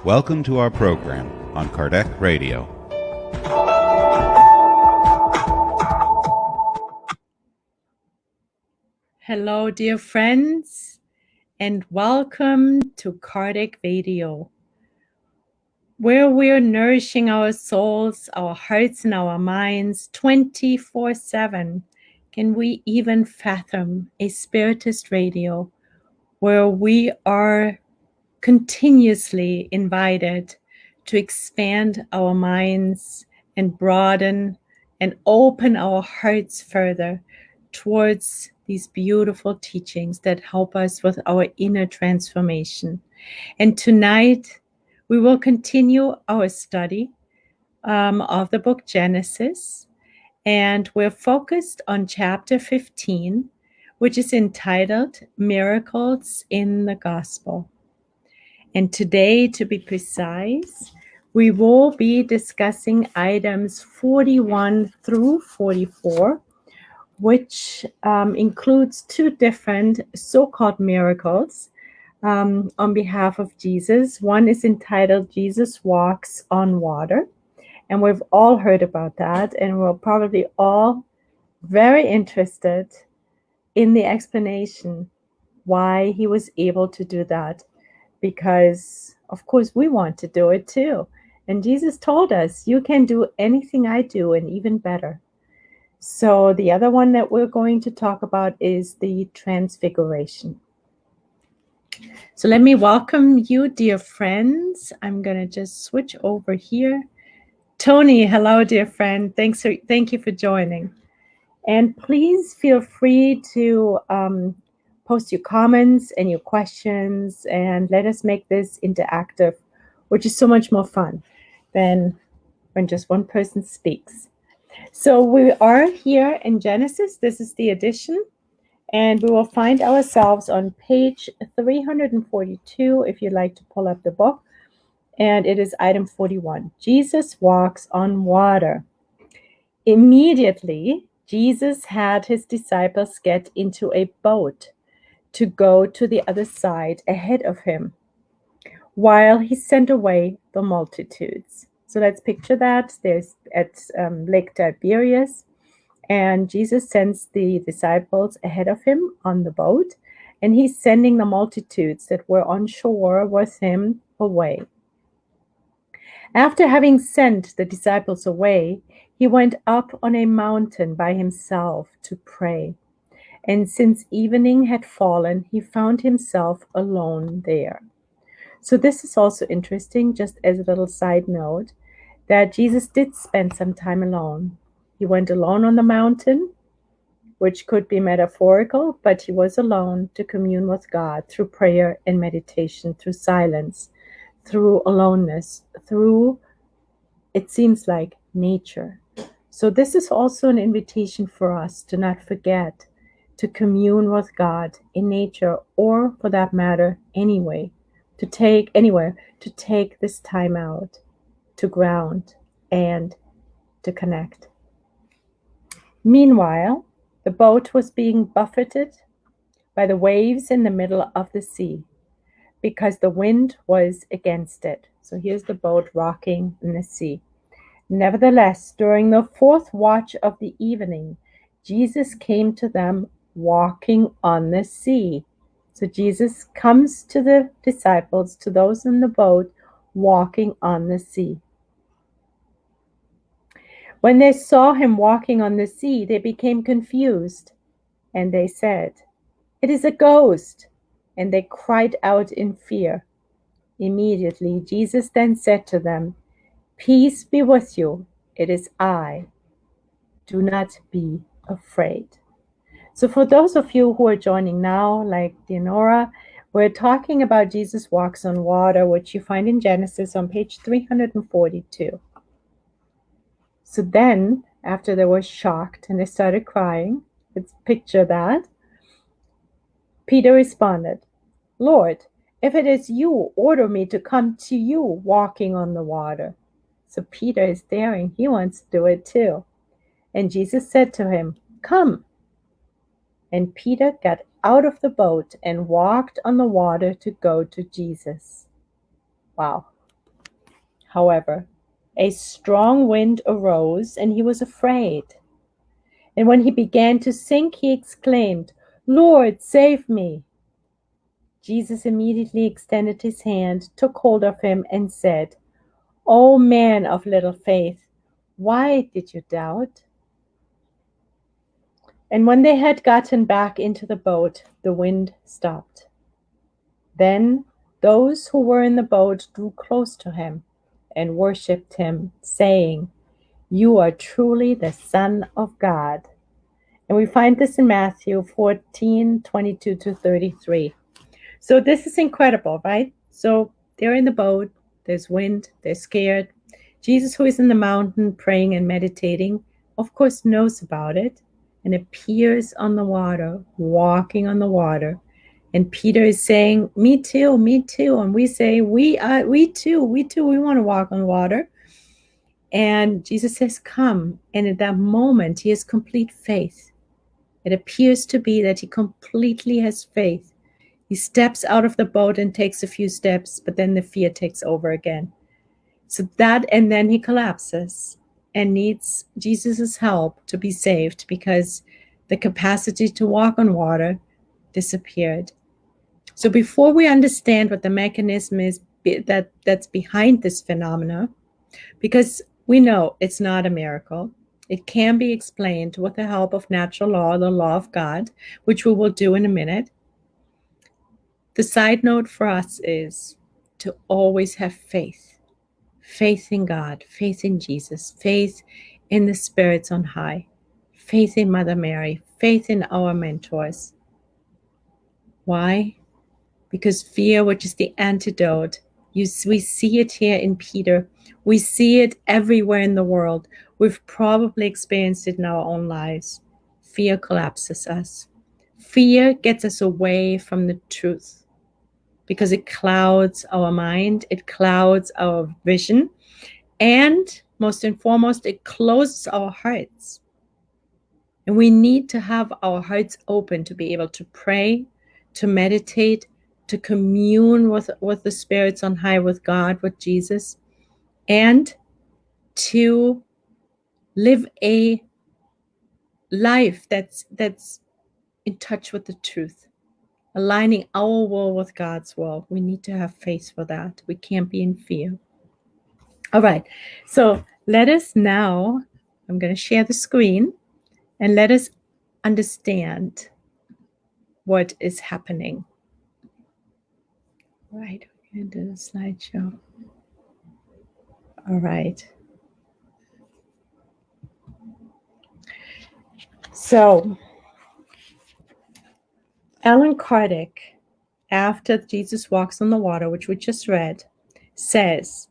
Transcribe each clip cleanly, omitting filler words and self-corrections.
Welcome to our program on Kardec Radio. Hello, dear friends, and welcome to Kardec Radio, where we're nourishing our souls, our hearts, and our minds 24/7. Can we even fathom a spiritist radio where we are continuously invited to expand our minds and broaden and open our hearts further towards these beautiful teachings that help us with our inner transformation? And tonight, we will continue our study of the book Genesis, and we're focused on chapter 15, which is entitled Miracles in the Gospel. And today, to be precise, we will be discussing items 41 through 44, which includes two different so-called miracles on behalf of Jesus. One is entitled Jesus Walks on Water, and we've all heard about that, and we're probably all very interested in the explanation why he was able to do that, because of course we want to do it too. And Jesus told us, you can do anything I do and even better. So the other one that we're going to talk about is the Transfiguration. So let me welcome you, dear friends. I'm going to just switch over here. Tony, hello, dear friend. Thank you for joining. And please feel free to post your comments and your questions, and let us make this interactive, which is so much more fun than when just one person speaks. So we are here in Genesis. This is the edition, and we will find ourselves on page 342 if you'd like to pull up the book. And it is item 41. Jesus walks on water. Immediately, Jesus had his disciples get into a boat to go to the other side ahead of him, while he sent away the multitudes. So let's picture that. There's at Lake Tiberias, and Jesus sends the disciples ahead of him on the boat, and he's sending the multitudes that were on shore with him away. After having sent the disciples away, he went up on a mountain by himself to pray. And since evening had fallen, he found himself alone there. So this is also interesting, just as a little side note, that Jesus did spend some time alone. He went alone on the mountain, which could be metaphorical, but he was alone to commune with God through prayer and meditation, through silence, through aloneness, through, it seems like, nature. So this is also an invitation for us to not forget to commune with God in nature, or for that matter, anyway, to take this time out to ground and to connect. Meanwhile, the boat was being buffeted by the waves in the middle of the sea, because the wind was against it. So here's the boat rocking in the sea. Nevertheless, during the fourth watch of the evening, Jesus came to them walking on the sea. So Jesus comes to the disciples, to those in the boat, walking on the sea. When they saw him walking on the sea, they became confused, and they said, "It is a ghost," and they cried out in fear. Immediately, Jesus then said to them, "Peace be with you, it is I. Do not be afraid." So for those of you who are joining now, like Dianora, we're talking about Jesus walks on water, which you find in Genesis on page 342. So then, after they were shocked and they started crying, let's picture that, Peter responded, "Lord, if it is you, order me to come to you walking on the water." So Peter is daring. He wants to do it too. And Jesus said to him, "Come." And Peter got out of the boat and walked on the water to go to Jesus. Wow. however, a strong wind arose, and he was afraid. And when he began to sink, he exclaimed, "Lord, save me!" Jesus immediately extended his hand, took hold of him, and said, "O man of little faith, why did you doubt?" And when they had gotten back into the boat, the wind stopped. Then those who were in the boat drew close to him and worshipped him, saying, "You are truly the Son of God." And we find this in Matthew 14:22-33. So this is incredible, right? So they're in the boat, there's wind, they're scared. Jesus, who is in the mountain praying and meditating, of course knows about it and appears on the water, walking on the water. And Peter is saying, me too. And we say, we too, we want to walk on water. And Jesus says, come. And at that moment, he has complete faith. It appears to be that he completely has faith. He steps out of the boat and takes a few steps, but then the fear takes over again. So that, and then he collapses and needs Jesus's help to be saved because the capacity to walk on water disappeared. So before we understand what the mechanism is that's behind this phenomena, because we know it's not a miracle, it can be explained with the help of natural law, the law of God, which we will do in a minute. The side note for us is to always have faith. Faith in God, faith in Jesus, faith in the spirits on high, faith in Mother Mary, faith in our mentors. Why? Because fear, which is the antidote, we see it here in Peter. We see it everywhere in the world. We've probably experienced it in our own lives. Fear collapses us. Fear gets us away from the truth because it clouds our mind, it clouds our vision, and most and foremost, it closes our hearts. And we need to have our hearts open to be able to pray, to meditate, to commune with the spirits on high, with God, with Jesus, and to live a life that's in touch with the truth, aligning our will with God's will. We need to have faith for that. We can't be in fear. All right, so let us now, I'm going to share the screen, and let us understand what is happening. All right, we're going to do the slideshow. All right. So, Allan Kardec, after Jesus walks on the water, which we just read, says,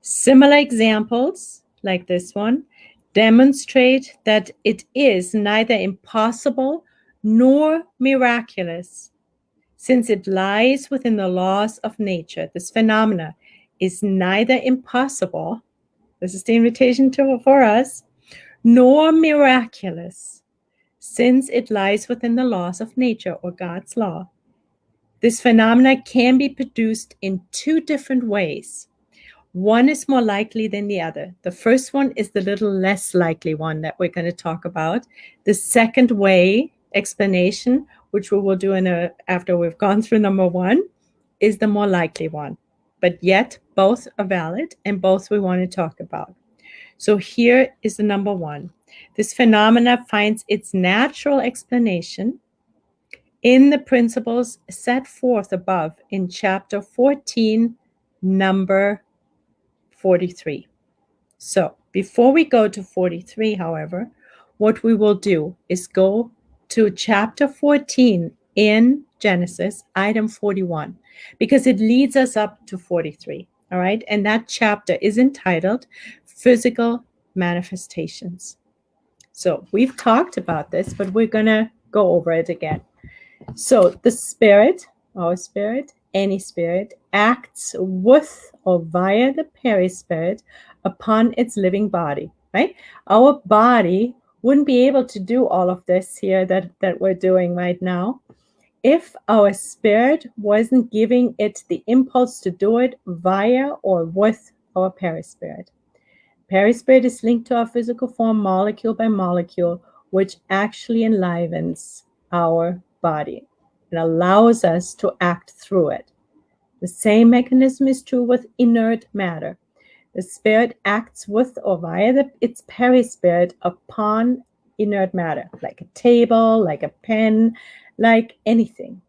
similar examples, like this one, demonstrate that it is neither impossible nor miraculous, since it lies within the laws of nature. This phenomena is neither impossible, this is the invitation for us, nor miraculous, since it lies within the laws of nature, or God's law. This phenomena can be produced in two different ways. One is more likely than the other. The first one is the little less likely one that we're going to talk about. The second way, explanation, which we will do after we've gone through number one, is the more likely one. But yet, both are valid, and both we want to talk about. So here is the number one. This phenomena finds its natural explanation in the principles set forth above in chapter 14, number 43. So before we go to 43, however, what we will do is go to chapter 14 in Genesis, item 41, because it leads us up to 43. All right. And that chapter is entitled Physical Manifestations. So we've talked about this, but we're going to go over it again. So the spirit, our spirit, any spirit, acts with or via the perispirit upon its living body, right? Our body wouldn't be able to do all of this here that we're doing right now if our spirit wasn't giving it the impulse to do it via or with our perispirit. Perispirit is linked to our physical form molecule by molecule, which actually enlivens our body and allows us to act through it. The same mechanism is true with inert matter. The spirit acts with or via its perispirit upon inert matter, like a table, like a pen, like anything,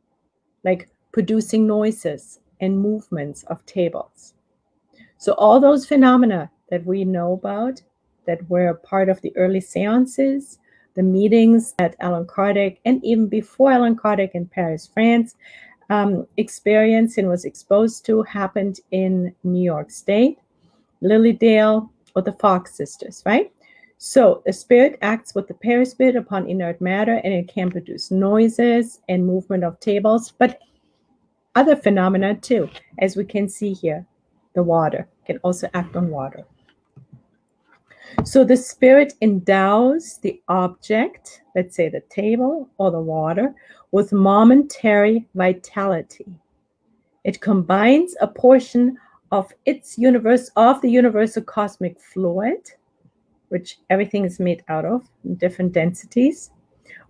like producing noises and movements of tables. So all those phenomena that we know about, that were part of the early seances, the meetings that Allan Kardec, and even before Allan Kardec in Paris, France, experienced and was exposed to, happened in New York State, Lilydale, or the Fox sisters, right? So the spirit acts with the perispirit upon inert matter, and it can produce noises and movement of tables, but other phenomena too, as we can see here. The water can also act on water. So the spirit endows the object, let's say the table or the water, with momentary vitality. It combines a portion of its universe, of the universal cosmic fluid, which everything is made out of in different densities,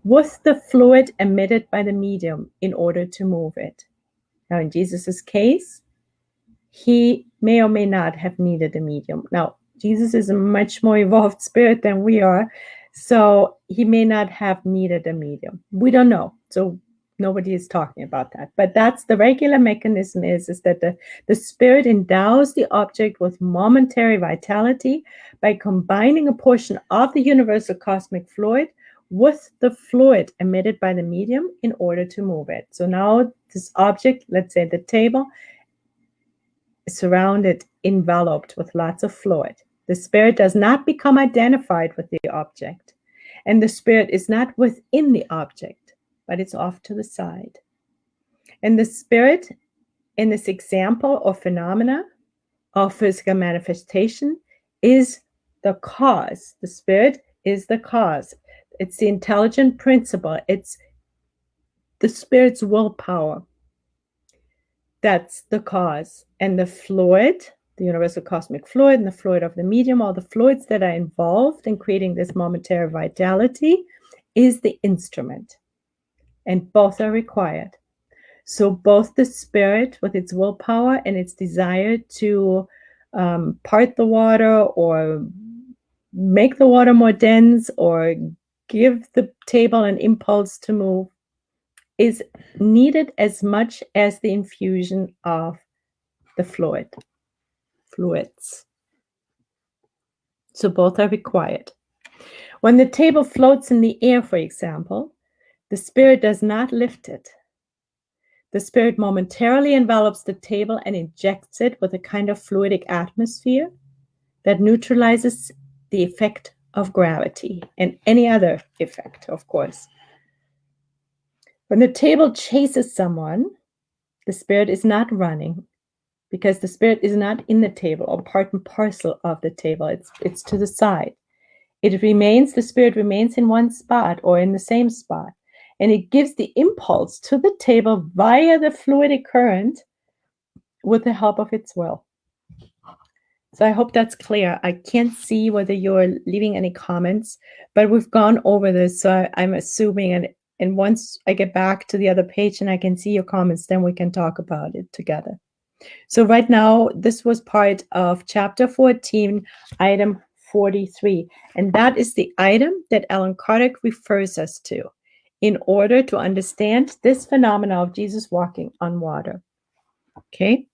with the fluid emitted by the medium in order to move it. Now, in Jesus's case, he may or may not have needed a medium. Now, Jesus is a much more evolved spirit than we are, so he may not have needed a medium. We don't know. So nobody is talking about that. But that's the regular mechanism is that the spirit endows the object with momentary vitality by combining a portion of the universal cosmic fluid with the fluid emitted by the medium in order to move it. So now this object, let's say the table, is surrounded, enveloped with lots of fluid. The spirit does not become identified with the object, and the spirit is not within the object, but it's off to the side. And the spirit, in this example or phenomena of physical manifestation, is the cause. The spirit is the cause. It's the intelligent principle. It's the spirit's willpower. That's the cause. And the fluid, the universal cosmic fluid, and the fluid of the medium, all the fluids that are involved in creating this momentary vitality, is the instrument. And both are required. So both the spirit with its willpower and its desire to part the water or make the water more dense or give the table an impulse to move is needed as much as the infusion of the fluids. So both are required. When the table floats in the air, for example, the spirit does not lift it. The spirit momentarily envelops the table and injects it with a kind of fluidic atmosphere that neutralizes the effect of gravity and any other effect, of course. When the table chases someone, the spirit is not running because the spirit is not in the table or part and parcel of the table. It's to the side. The spirit remains in one spot or in the same spot. And it gives the impulse to the table via the fluidic current with the help of its will. So I hope that's clear. I can't see whether you're leaving any comments, but we've gone over this. So I'm assuming, and once I get back to the other page and I can see your comments, then we can talk about it together. So right now, this was part of chapter 14, item 43. And that is the item that Allan Kardec refers us to in order to understand this phenomena of Jesus walking on water. Okay?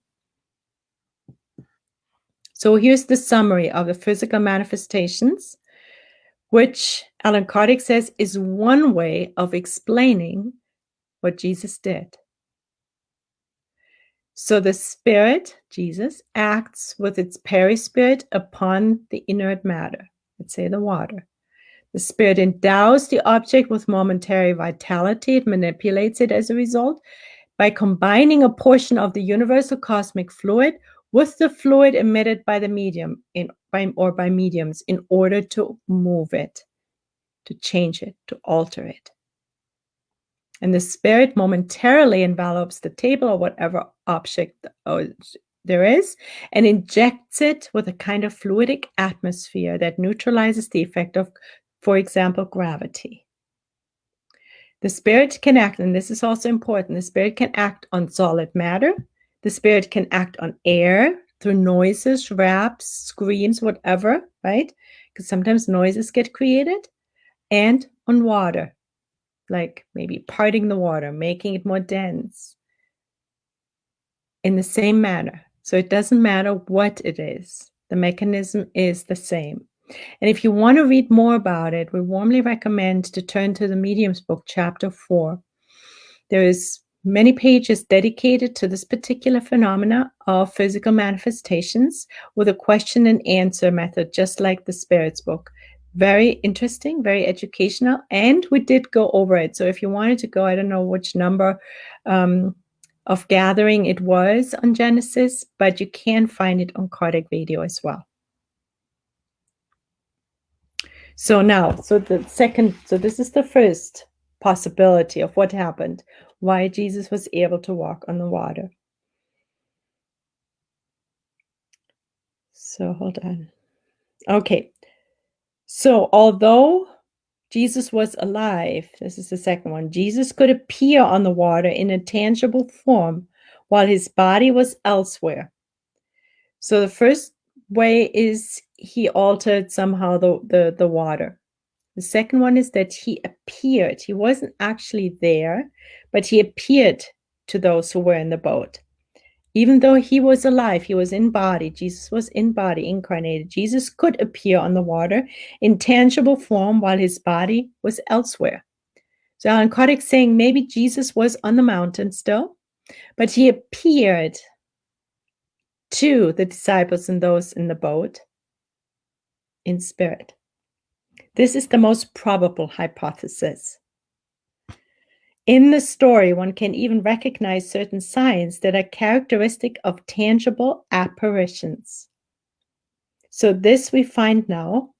So here's the summary of the physical manifestations, which Allan Kardec says is one way of explaining what Jesus did. So the spirit, Jesus, acts with its perispirit upon the inert matter, let's say the water. The spirit endows the object with momentary vitality. It manipulates it as a result by combining a portion of the universal cosmic fluid with the fluid emitted by the medium by mediums in order to move it, to change it, to alter it. And the spirit momentarily envelops the table or whatever object there is and injects it with a kind of fluidic atmosphere that neutralizes the effect of, for example, gravity. The Spirit can act, and this is also important, the Spirit can act on solid matter. The Spirit can act on air through noises, raps, screams, whatever, right? Because sometimes noises get created. And on water, like maybe parting the water, making it more dense in the same manner. So it doesn't matter what it is. The mechanism is the same. And if you want to read more about it, we warmly recommend to turn to the Medium's book, chapter 4. There is many pages dedicated to this particular phenomena of physical manifestations with a question and answer method, just like the Spirit's book. Very interesting, very educational, and we did go over it. So if you wanted to go, I don't know which number of gathering it was on Genesis, but you can find it on Kardec Video as well. So now, so this is the first possibility of what happened, why Jesus was able to walk on the water. So hold on. Okay. So although Jesus was alive, this is the second one, Jesus could appear on the water in a tangible form while his body was elsewhere. So the first way is he altered somehow the water. The second one is that he appeared. He wasn't actually there, but he appeared to those who were in the boat. Even though he was alive, he was in body. Jesus was in body, incarnated. Jesus could appear on the water in tangible form while his body was elsewhere. So Allan Kardec saying maybe Jesus was on the mountain still, but he appeared to the disciples and those in the boat in spirit. This is the most probable hypothesis. In the story, one can even recognize certain signs that are characteristic of tangible apparitions. So this we find now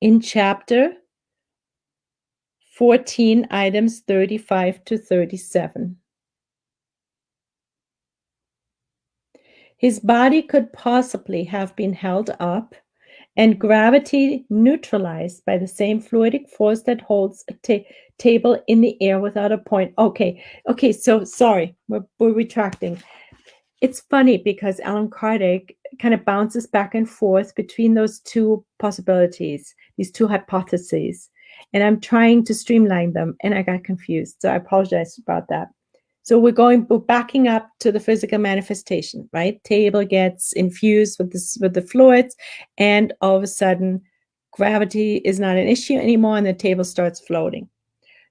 in chapter 14, items 35 to 37. His body could possibly have been held up and gravity neutralized by the same fluidic force that holds a table in the air without a point. Okay, so sorry, we're retracting. It's funny because Allan Kardec kind of bounces back and forth between those two possibilities, these two hypotheses, and I'm trying to streamline them, and I got confused, so I apologize about that. So we're backing up to the physical manifestation, right? Table gets infused with the fluids, and all of a sudden, gravity is not an issue anymore, and the table starts floating.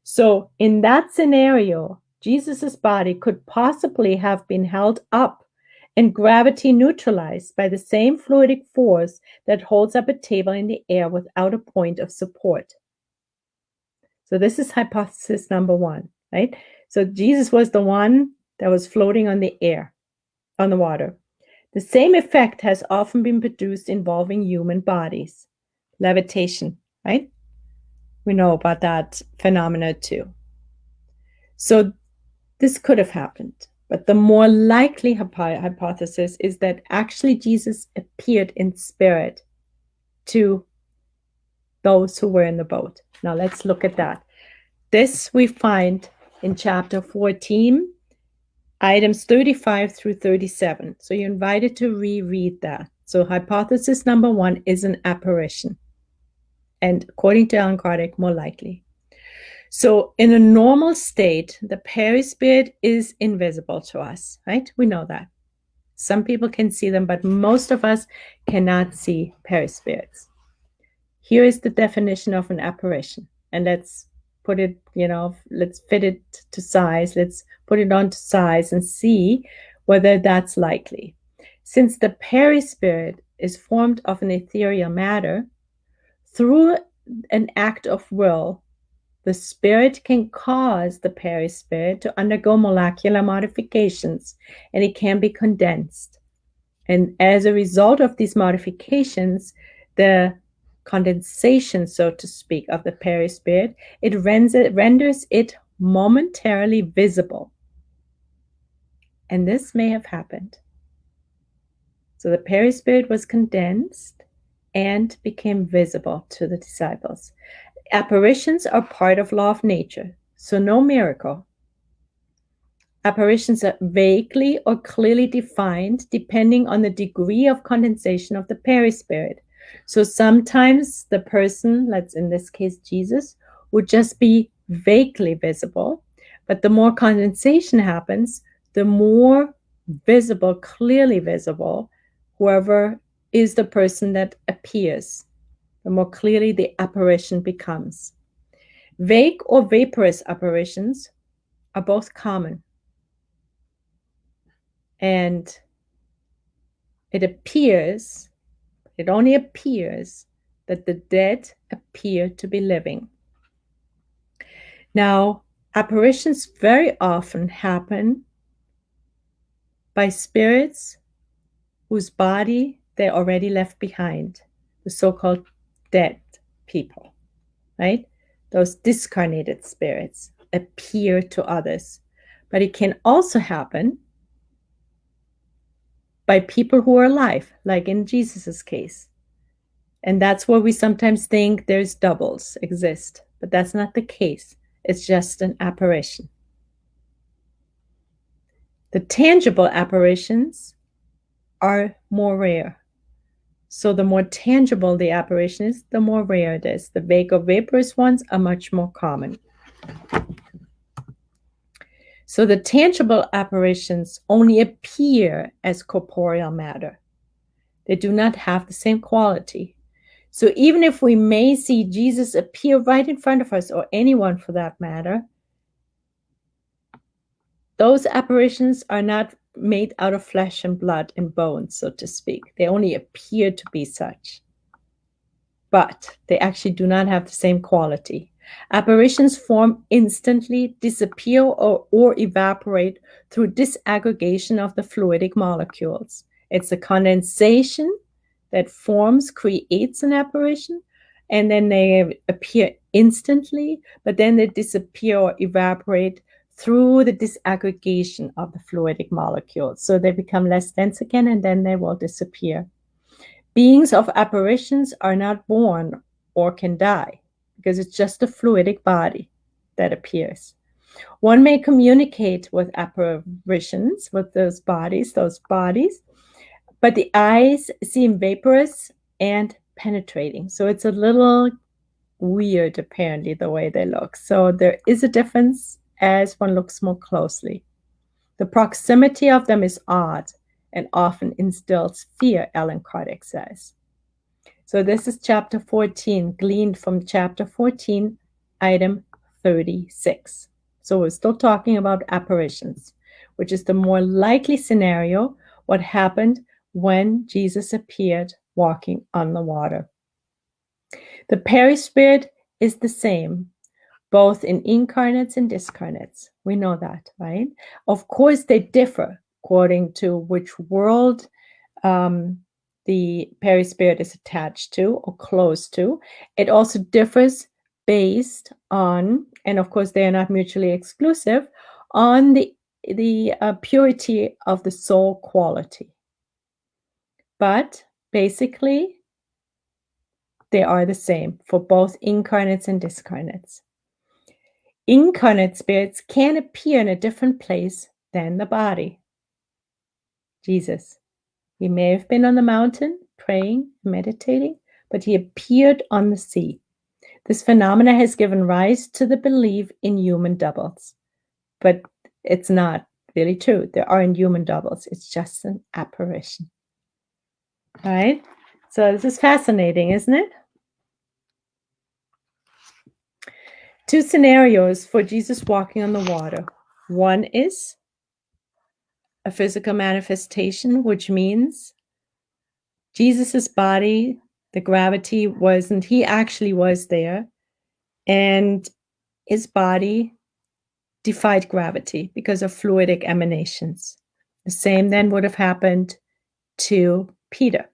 So in that scenario, Jesus's body could possibly have been held up and gravity neutralized by the same fluidic force that holds up a table in the air without a point of support. So this is hypothesis number one, right? So Jesus was the one that was floating on the air, on the water. The same effect has often been produced involving human bodies. Levitation, right? We know about that phenomena too. So this could have happened. But the more likely hypothesis is that actually Jesus appeared in spirit to those who were in the boat. Now let's look at that. This we find in chapter 14, items 35 through 37. So you're invited to reread that. So hypothesis number one is an apparition. And according to Allan Kardec, more likely. So in a normal state, the perispirit is invisible to us, right? We know that. Some people can see them, but most of us cannot see perispirits. Here is the definition of an apparition. And let's put it, let's fit it to size. Let's put it onto size and see whether that's likely. Since the perispirit is formed of an ethereal matter, through an act of will, the spirit can cause the perispirit to undergo molecular modifications, and it can be condensed. And as a result of these modifications, the condensation, so to speak, of the perispirit, it renders it momentarily visible. And this may have happened. So the perispirit was condensed and became visible to the disciples. Apparitions are part of law of nature, so no miracle. Apparitions are vaguely or clearly defined depending on the degree of condensation of the perispirit. So sometimes the person, let's in this case Jesus, would just be vaguely visible, but the more condensation happens, the more visible, clearly visible, whoever is the person that appears, the more clearly the apparition becomes. Vague or vaporous apparitions are both common. And it only appears that the dead appear to be living. Now, apparitions very often happen by spirits whose body they already left behind, the so-called dead people, right? Those discarnated spirits appear to others. But it can also happen by people who are alive, like in Jesus's case. And that's where we sometimes think there's doubles exist, but that's not the case. It's just an apparition. The tangible apparitions are more rare. So the more tangible the apparition is, the more rare it is. The vague or vaporous ones are much more common. So the tangible apparitions only appear as corporeal matter. They do not have the same quality. So even if we may see Jesus appear right in front of us, or anyone for that matter, those apparitions are not made out of flesh and blood and bones, so to speak. They only appear to be such. But they actually do not have the same quality. Apparitions form instantly, disappear, or evaporate through disaggregation of the fluidic molecules. It's a condensation that forms, creates an apparition, and then they appear instantly, but then they disappear or evaporate through the disaggregation of the fluidic molecules. So they become less dense again, and then they will disappear. Beings of apparitions are not born or can die, because it's just a fluidic body that appears. One may communicate with apparitions, with those bodies, but the eyes seem vaporous and penetrating. So it's a little weird, apparently, the way they look. So there is a difference as one looks more closely. The proximity of them is odd and often instills fear, Alan Kardec says. So this is chapter 14, gleaned from chapter 14, item 36. So we're still talking about apparitions, which is the more likely scenario, what happened when Jesus appeared walking on the water. The perispirit is the same, both in incarnates and discarnates. We know that, right? Of course, they differ according to which world the perispirit is attached to or close to. It also differs based on, and of course they are not mutually exclusive, on the purity of the soul quality. But basically, they are the same for both incarnates and discarnates. Incarnate spirits can appear in a different place than the body. Jesus, he may have been on the mountain praying, meditating, but he appeared on the sea. This phenomena has given rise to the belief in human doubles, but it's not really true. There aren't human doubles. It's just an apparition. All right? So this is fascinating, isn't it? Two scenarios for Jesus walking on the water. One is a physical manifestation, which means Jesus's body, the gravity wasn't, he actually was there, and his body defied gravity because of fluidic emanations. The same then would have happened to Peter.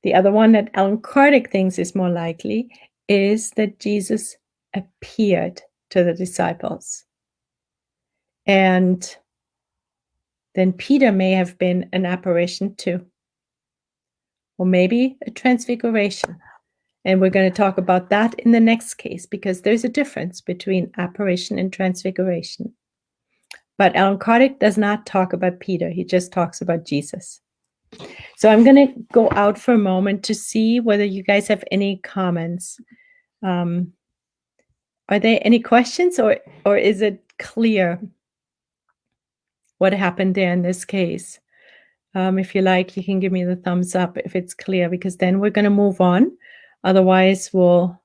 The other one that Alan Kardec thinks is more likely is that Jesus appeared to the disciples. And then Peter may have been an apparition too. or maybe a transfiguration. And we're going to talk about that in the next case, because there's a difference between apparition and transfiguration. But Alan Kardec does not talk about Peter. He just talks about Jesus. So I'm going to go out for a moment to see whether you guys have any comments. Are there any questions, or is it clear what happened there in this case? If you like, you can give me the thumbs up if it's clear, because then we're going to move on. Otherwise, we'll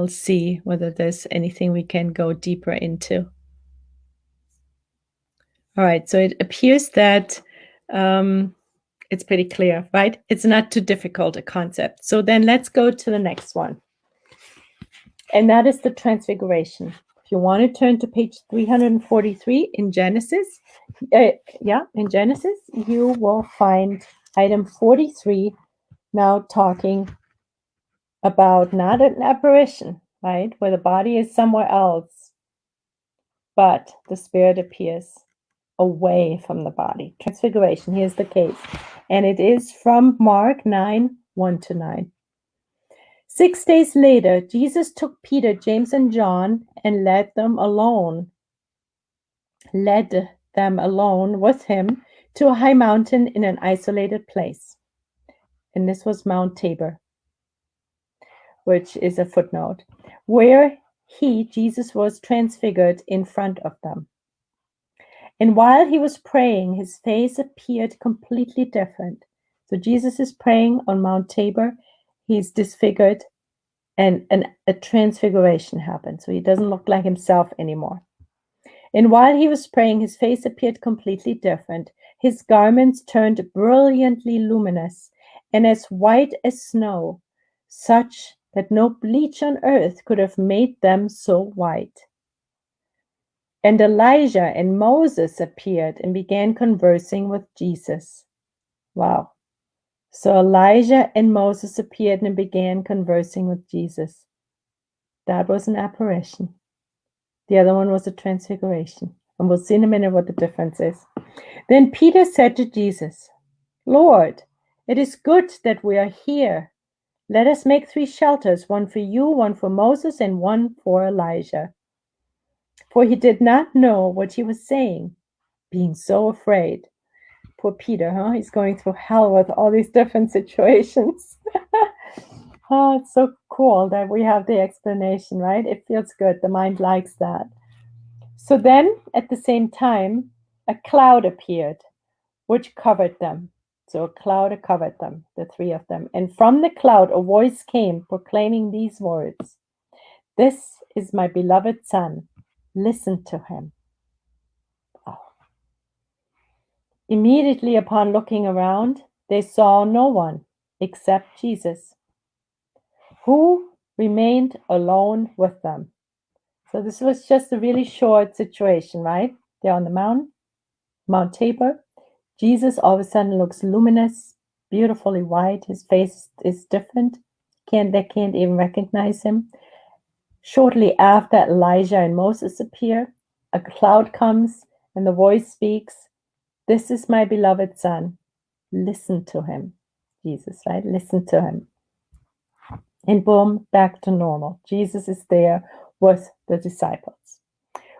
see whether there's anything we can go deeper into. All right, so it appears that it's pretty clear, right? It's not too difficult a concept. So then let's go to the next one. And that is the transfiguration. If you want to turn to page 343 in Genesis, in Genesis, you will find item 43 now talking about not an apparition, right, where the body is somewhere else, but the spirit appears away from the body. Transfiguration, here's the case. And it is from Mark 9, 1-9. 6 days later, Jesus took Peter, James, and John and led them alone with him to a high mountain in an isolated place. And this was Mount Tabor, which is a footnote, where Jesus was transfigured in front of them. And while he was praying, his face appeared completely different. So Jesus is praying on Mount Tabor. He's disfigured, and a transfiguration happened. So he doesn't look like himself anymore. And while he was praying, his face appeared completely different. His garments turned brilliantly luminous and as white as snow, such that no bleach on earth could have made them so white. And Elijah and Moses appeared and began conversing with Jesus. Wow. So Elijah and Moses appeared and began conversing with Jesus. That was an apparition. The other one was a transfiguration. And we'll see in a minute what the difference is. Then Peter said to Jesus, Lord, it is good that we are here. Let us make 3 shelters, one for you, one for Moses, and one for Elijah. For he did not know what he was saying, being so afraid. Poor Peter, huh? He's going through hell with all these different situations. Oh, it's so cool that we have the explanation, right? It feels good. The mind likes that. So then, at the same time, a cloud appeared, which covered them. So a cloud covered them, the 3 of them. And from the cloud, a voice came proclaiming these words, This is my beloved Son. Listen to him. Oh. Immediately upon looking around, they saw no one except Jesus, who remained alone with them. So this was just a really short situation, right? They're on the mountain, Mount Tabor. Jesus all of a sudden looks luminous, beautifully white. His face is different. They can't even recognize him. Shortly after, Elijah and Moses appear. A cloud comes and the voice speaks, This is my beloved Son. Listen to him. Jesus, right? Listen to him. And boom, back to normal. Jesus is there with the disciples.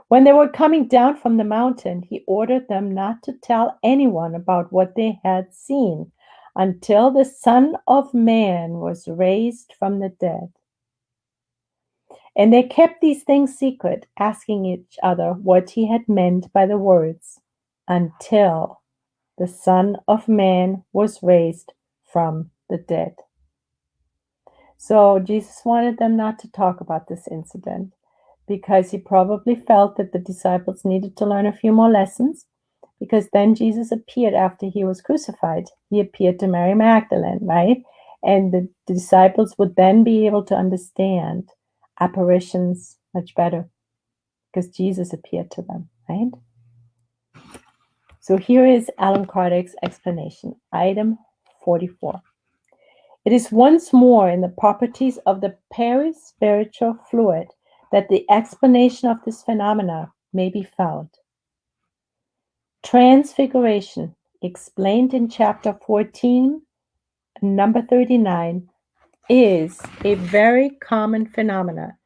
When they were coming down from the mountain, he ordered them not to tell anyone about what they had seen until the Son of Man was raised from the dead. And they kept these things secret, asking each other what he had meant by the words, until the Son of Man was raised from the dead. So Jesus wanted them not to talk about this incident, because he probably felt that the disciples needed to learn a few more lessons, because then Jesus appeared after he was crucified. He appeared to Mary Magdalene, right? And the disciples would then be able to understand apparitions much better, because Jesus appeared to them, right? So here is Allan Kardec's explanation, item 44. It is once more in the properties of the perispiritual fluid that the explanation of this phenomena may be found. Transfiguration, explained in chapter 14, number 39 is a very common phenomena.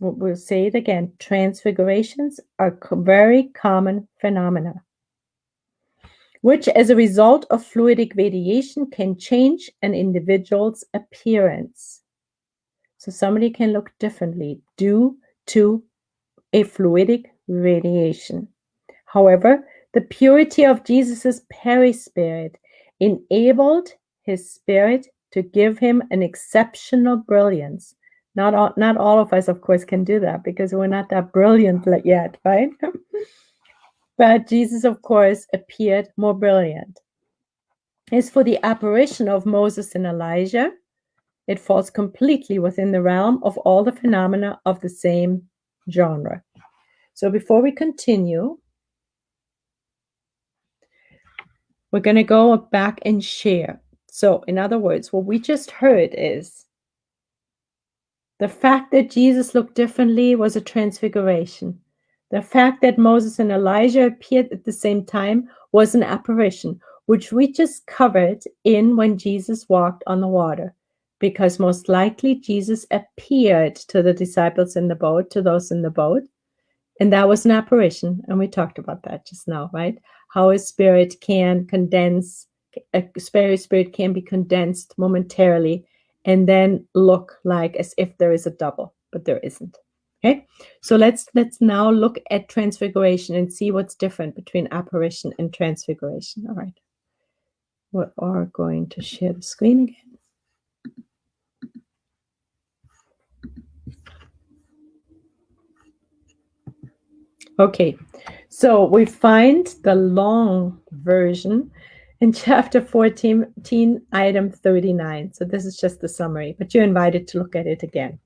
We'll say it again. Transfigurations are very common phenomena, which as a result of fluidic radiation can change an individual's appearance. So somebody can look differently due to a fluidic radiation. However, the purity of Jesus's perispirit enabled his spirit to give him an exceptional brilliance. Not all of us, of course, can do that because we're not that brilliant yet, right? But Jesus, of course, appeared more brilliant. As for the apparition of Moses and Elijah, it falls completely within the realm of all the phenomena of the same genre. So before we continue, we're going to go back and share. So in other words, what we just heard is the fact that Jesus looked differently was a transfiguration. The fact that Moses and Elijah appeared at the same time was an apparition, which we just covered in when Jesus walked on the water. Because most likely Jesus appeared to the disciples in the boat, to those in the boat, and that was an apparition. And we talked about that just now, right? How a spirit can condense, a spirit can be condensed momentarily and then look like as if there is a double, but there isn't. Okay, so let's now look at transfiguration and see what's different between apparition and transfiguration. All right, we are going to share the screen again. Okay, so we find the long version in chapter 14, item 39. So this is just the summary, but you're invited to look at it again.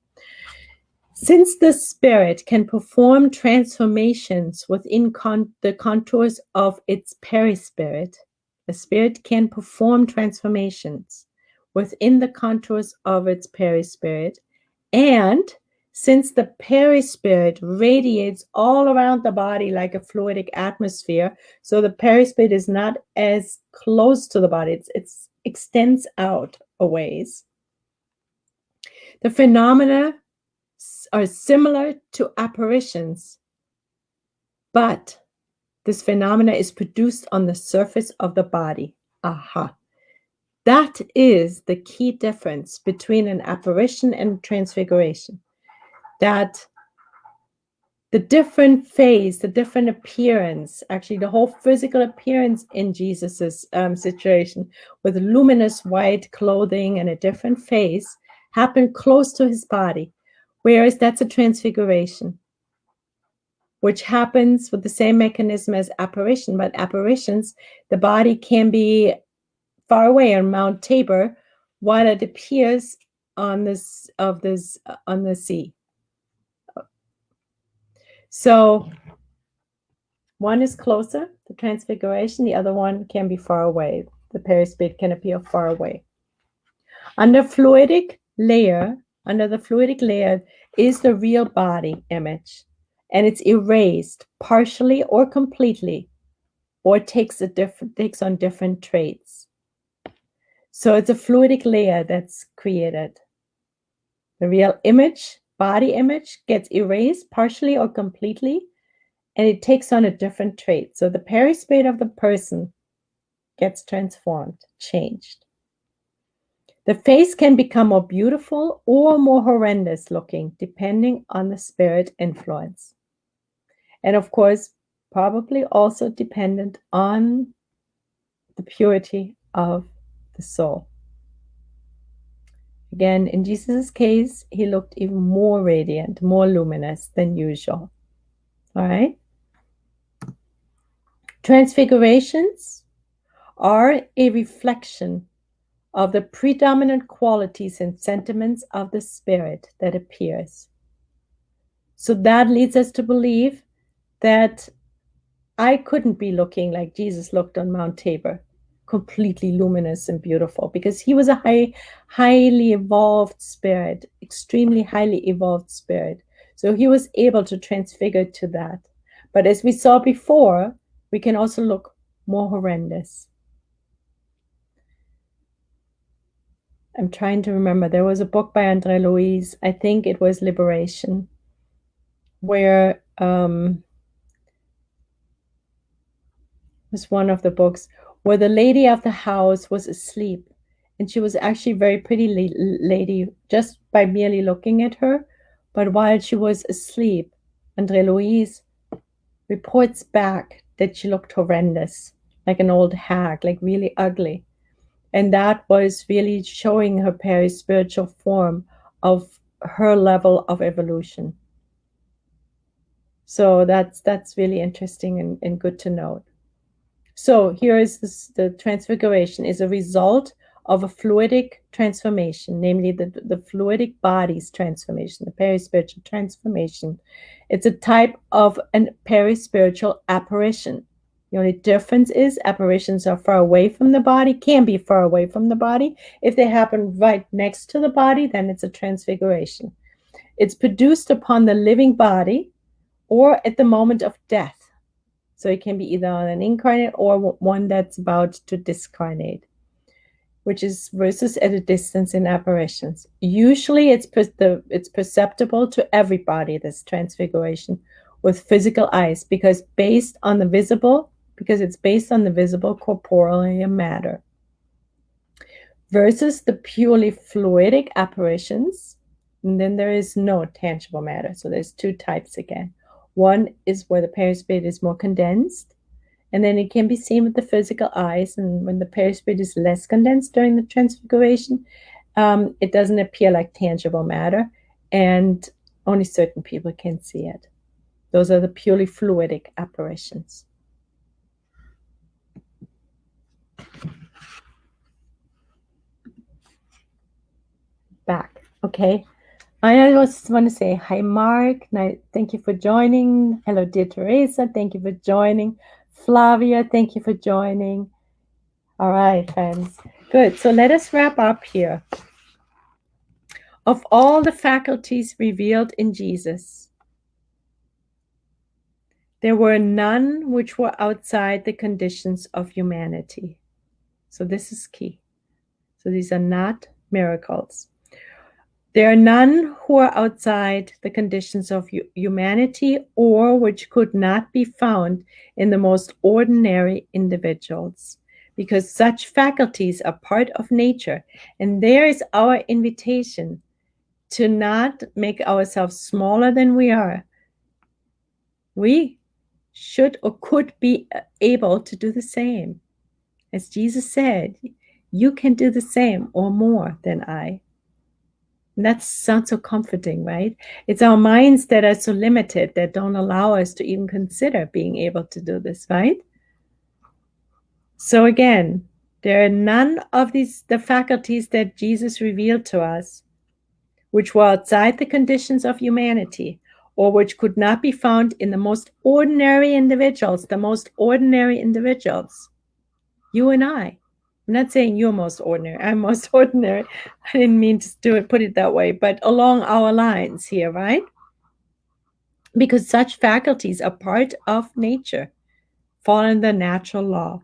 Since the spirit can perform transformations within the contours of its perispirit, the spirit can perform transformations within the contours of its perispirit, and since the perispirit radiates all around the body like a fluidic atmosphere, so the perispirit is not as close to the body, it extends out a ways. The phenomena are similar to apparitions, but this phenomena is produced on the surface of the body. Aha. That is the key difference between an apparition and transfiguration. That the different phase, the different appearance, actually the whole physical appearance in Jesus's situation with luminous white clothing and a different face happened close to his body, whereas that's a transfiguration, which happens with the same mechanism as apparition. But apparitions, the body can be far away on Mount Tabor while it appears on the sea. So one is closer, the transfiguration, the other one can be far away. The perispirit can appear far away. Under the fluidic layer is the real body image, and it's erased partially or completely, or takes on different traits. So it's a fluidic layer that's created. The real image, body image, gets erased partially or completely, and it takes on a different trait. So the perispirit of the person gets transformed, changed. The face can become more beautiful or more horrendous looking, depending on the spirit influence. And of course, probably also dependent on the purity of the soul. Again, in Jesus' case, he looked even more radiant, more luminous than usual. All right? Transfigurations are a reflection of the predominant qualities and sentiments of the spirit that appears. So that leads us to believe that I couldn't be looking like Jesus looked on Mount Tabor, completely luminous and beautiful, because he was a highly evolved spirit, extremely highly evolved spirit. So he was able to transfigure to that. But as we saw before, we can also look more horrendous. I'm trying to remember. There was a book by André Louise. I think it was Liberation, where was one of the books where the lady of the house was asleep, and she was actually a very pretty lady just by merely looking at her. But while she was asleep, André Louise reports back that she looked horrendous, like an old hag, like really ugly. And that was really showing her peri-spiritual form of her level of evolution. So that's really interesting and good to note. So here is the transfiguration is a result of a fluidic transformation, namely the fluidic body's transformation, the peri-spiritual transformation. It's a type of a peri-spiritual apparition. The only difference is apparitions are far away from the body, can be far away from the body. If they happen right next to the body, then it's a transfiguration. It's produced upon the living body or at the moment of death. So it can be either an incarnate or one that's about to discarnate, which is versus at a distance in apparitions. Usually it's perceptible to everybody, this transfiguration, with physical eyes, because it's based on the visible corporeal matter. Versus the purely fluidic apparitions, and then there is no tangible matter. So there's two types again. One is where the perispirit is more condensed, and then it can be seen with the physical eyes. And when the perispirit is less condensed during the transfiguration, it doesn't appear like tangible matter, and only certain people can see it. Those are the purely fluidic apparitions. Back, okay. I just want to say hi, Mark. Thank you for joining. Hello, dear Teresa. Thank you for joining. Flavia, thank you for joining. All right, friends. Good. So let us wrap up here. Of all the faculties revealed in Jesus, there were none which were outside the conditions of humanity. So this is key. So these are not miracles. There are none who are outside the conditions of humanity or which could not be found in the most ordinary individuals, because such faculties are part of nature. And there is our invitation to not make ourselves smaller than we are. We should or could be able to do the same. As Jesus said, you can do the same or more than I. And that sounds so comforting, right? It's our minds that are so limited that don't allow us to even consider being able to do this, right? So again, there are none of the faculties that Jesus revealed to us which were outside the conditions of humanity or which could not be found in the most ordinary individuals, you and I. I'm not saying you're most ordinary. I'm most ordinary. I didn't mean to put it that way, but along our lines here, right? Because such faculties are part of nature, fall in the natural law.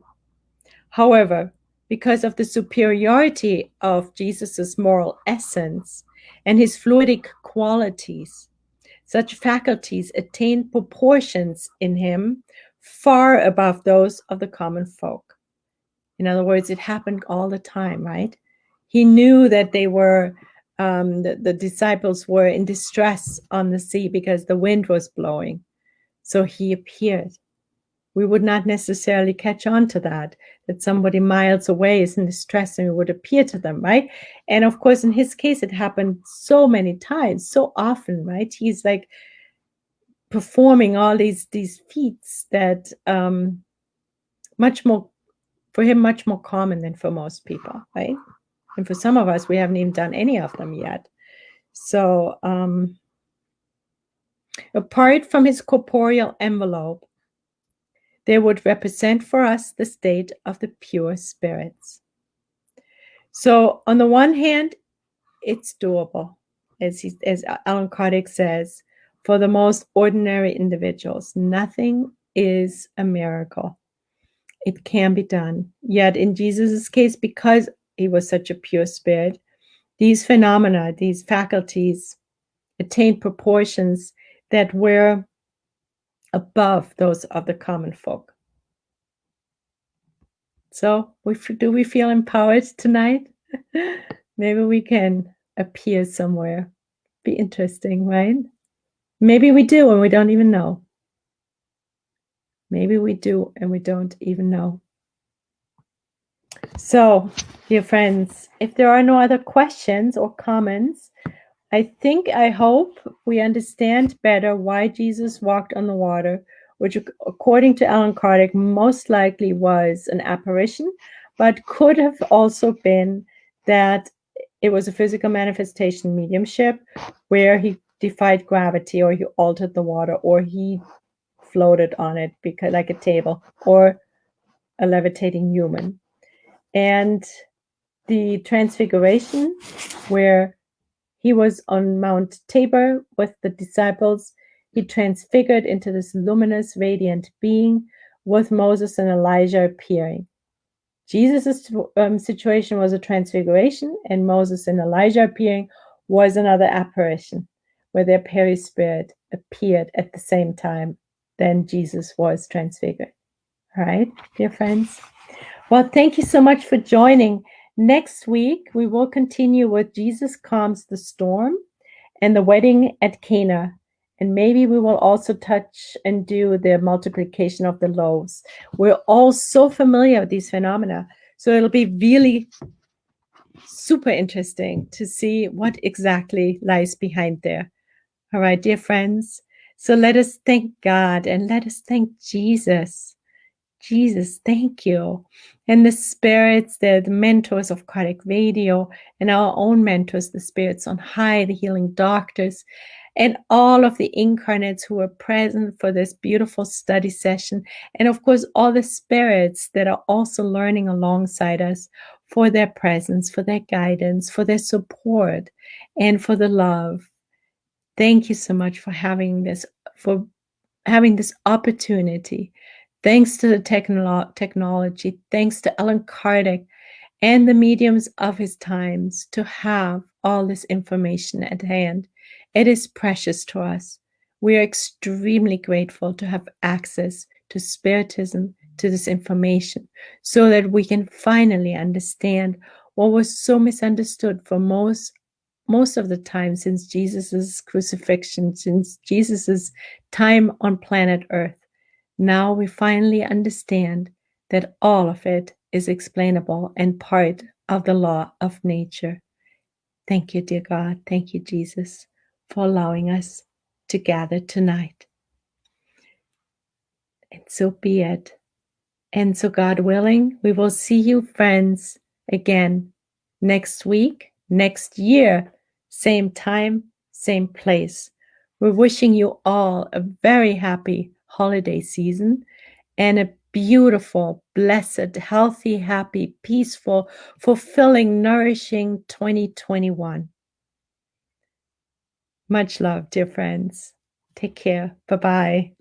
However, because of the superiority of Jesus's moral essence and his fluidic qualities, such faculties attain proportions in him far above those of the common folk. In other words, it happened all the time, right? He knew that they were, the disciples were in distress on the sea because the wind was blowing. So he appeared. We would not necessarily catch on to that somebody miles away is in distress and we would appear to them, right? And of course, in his case, it happened so many times, so often, right? He's like performing all these feats that much more common than for most people, right? And for some of us, we haven't even done any of them yet. So apart from his corporeal envelope, they would represent for us the state of the pure spirits. So on the one hand, it's doable, as Alan Kardec says, for the most ordinary individuals. Nothing is a miracle. It can be done. Yet in Jesus's case, because he was such a pure spirit, these phenomena, these faculties, attained proportions that were above those of the common folk. So do we feel empowered tonight? Maybe we can appear somewhere. Be interesting, right? Maybe we do and we don't even know. Maybe we do and we don't even know. So, dear friends, if there are no other questions or comments, I hope we understand better why Jesus walked on the water, which according to Alan Kardec most likely was an apparition, but could have also been that it was a physical manifestation mediumship where he defied gravity, or he altered the water, or he floated on it because like a table, or a levitating human. And the transfiguration, where he was on Mount Tabor with the disciples, he transfigured into this luminous, radiant being with Moses and Elijah appearing. Jesus' situation was a transfiguration, and Moses and Elijah appearing was another apparition, where their perispirit appeared at the same time then Jesus was transfigured. All right, dear friends. Well, thank you so much for joining. Next week, we will continue with Jesus Calms the Storm and the wedding at Cana. And maybe we will also touch and do the multiplication of the loaves. We're all so familiar with these phenomena. So it'll be really super interesting to see what exactly lies behind there. All right, dear friends. So let us thank God and let us thank Jesus. Jesus, thank you. And the spirits, the mentors of Kardec Radio, and our own mentors, the spirits on high, the healing doctors, and all of the incarnates who are present for this beautiful study session. And of course, all the spirits that are also learning alongside us, for their presence, for their guidance, for their support, and for the love. Thank you so much for having this opportunity. Thanks to the technology, thanks to Allan Kardec and the mediums of his times, to have all this information at hand. It is precious to us. We are extremely grateful to have access to Spiritism, to this information, so that we can finally understand what was so misunderstood for most of the time since Jesus's crucifixion, since Jesus's time on planet Earth. Now we finally understand that all of it is explainable and part of the law of nature. Thank you, dear God. Thank you, Jesus, for allowing us to gather tonight. And so be it. And so, God willing, we will see you, friends, again next week, next year, same time, same place. We're wishing you all a very happy holiday season and a beautiful, blessed, healthy, happy, peaceful, fulfilling, nourishing 2021. Much love, dear friends. Take care. Bye-bye.